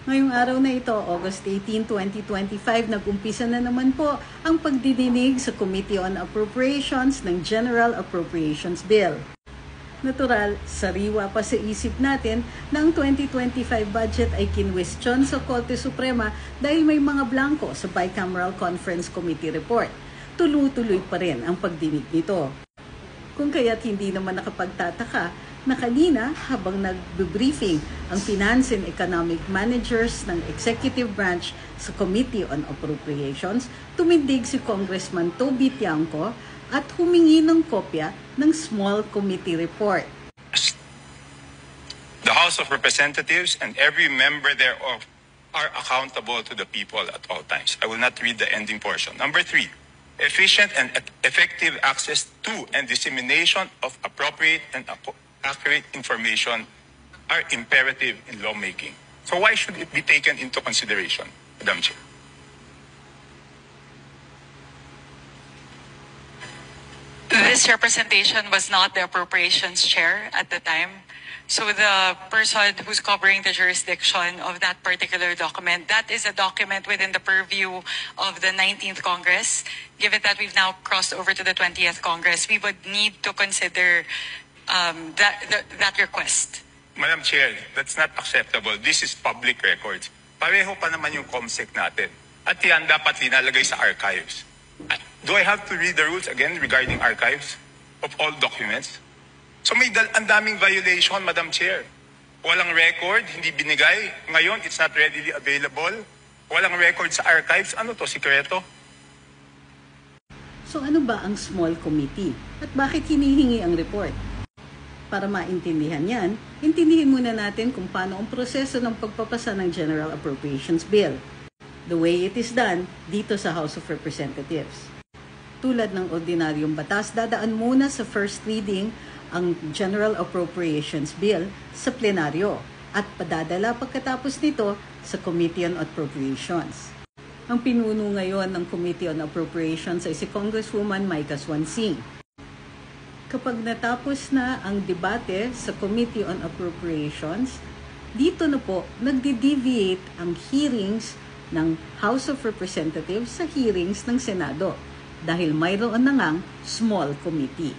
Ngayong araw na ito, August 18, 2025, nag-umpisa na naman po ang pagdidinig sa Committee on Appropriations ng General Appropriations Bill. Natural, sariwa pa sa isip natin na ang 2025 budget ay kinwestiyon sa Korte Suprema dahil may mga blanco sa Bicameral Conference Committee report. Tuloy-tuloy pa rin ang pagdinig nito. Kung kaya't hindi naman nakapagtataka na kanina habang nag-briefing ang Finance and Economic Managers ng Executive Branch sa Committee on Appropriations, tumindig si Congressman Toby Tiangco at humingi ng kopya ng Small Committee Report. The House of Representatives and every member thereof are accountable to the people at all times. I will not read the ending portion. Number 3, efficient and effective access to and dissemination of appropriate and accurate information are imperative in lawmaking. So why should it be taken into consideration, Madam Chair? This representation was not the appropriations chair at the time. So the person who's covering the jurisdiction of that particular document, that is a document within the purview of the 19th Congress. Given that we've now crossed over to the 20th Congress, we would need to consider that request. Madam Chair, that's not acceptable. This is public records. Pareho pa naman yung COMSEC natin. At yan dapat linalagay sa archives. Do I have to read the rules again regarding archives of all documents? So may ang daming violation, Madam Chair. Walang record, hindi binigay. Ngayon, it's not readily available. Walang record sa archives. Ano to, sikreto? So ano ba ang small committee? At bakit hinihingi ang report? Para maintindihan yan, intindihin muna natin kung paano ang proseso ng pagpapasa ng General Appropriations Bill. The way it is done dito sa House of Representatives. Tulad ng ordinaryong batas, dadaan muna sa first reading ang General Appropriations Bill sa plenaryo at padadala pagkatapos nito sa Committee on Appropriations. Ang pinuno ngayon ng Committee on Appropriations ay si Congresswoman Micah Swansing. Kapag natapos na ang debate sa Committee on Appropriations, dito na po nagde-deviate ang hearings ng House of Representatives sa hearings ng Senado dahil mayroon na ngang small committee.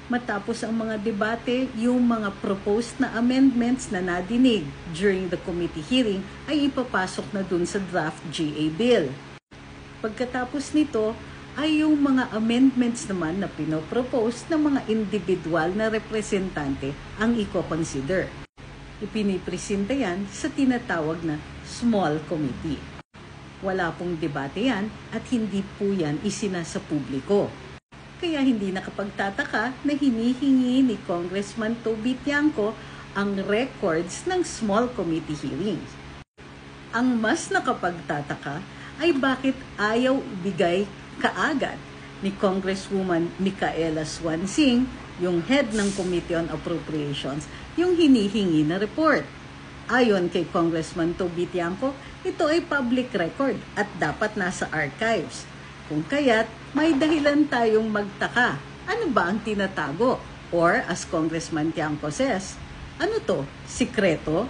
Matapos ang mga debate, yung mga proposed na amendments na nadinig during the committee hearing ay ipapasok na dun sa draft GA bill. Pagkatapos nito, ay yung mga amendments naman na pinopropose ng mga individual na representante ang i-consider. Ipinipresenta yan sa tinatawag na small committee. Wala pong debate yan at hindi po yan isinasa publiko. Kaya hindi nakapagtataka na hinihingi ni Congressman Toby Tiangco ang records ng small committee hearings. Ang mas nakapagtataka ay bakit ayaw ibigay kaagad ni Congresswoman Micaela Swansing, yung head ng Committee on Appropriations, yung hinihingi na report. Ayon kay Congressman Toby Tiangco, ito ay public record at dapat nasa archives. Kung kaya't may dahilan tayong magtaka. Ano ba ang tinatago? Or as Congressman Tiangco says, ano to? Sikreto?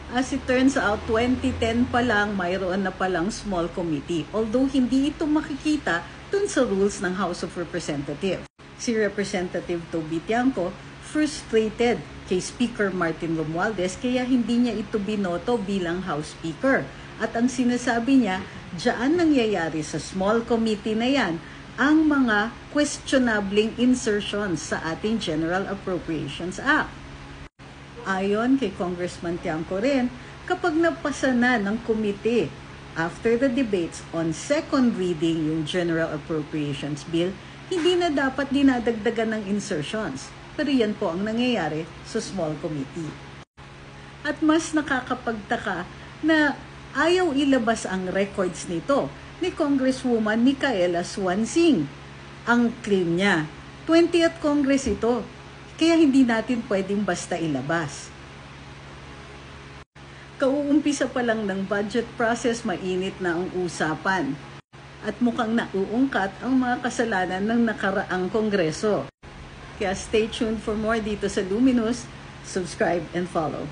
As it turns out, 2010 pa lang mayroon na palang small committee. Although hindi ito makikita dun sa rules ng House of Representatives. Si Representative Toby Tiangco frustrated kay Speaker Martin Romualdez kaya hindi niya ito binoto bilang House Speaker. At ang sinasabi niya, diyan nangyayari sa small committee na yan ang mga questionabling insertions sa ating General Appropriations Act. Ayon kay Congressman Tiangco rin, kapag napasa na ng committee after the debates on second reading yung General Appropriations Bill, hindi na dapat dinadagdagan ng insertions. Pero yan po ang nangyayari sa small committee. At mas nakakapagtaka na ayaw ilabas ang records nito ni Congresswoman Micaela Swansing. Ang claim niya, 20th Congress ito, kaya hindi natin pwedeng basta ilabas. Kauumpisa pa lang ng budget process, mainit na ang usapan. At mukhang nauungkat ang mga kasalanan ng nakaraang Kongreso. Kaya stay tuned for more dito sa Luminous. Subscribe and follow.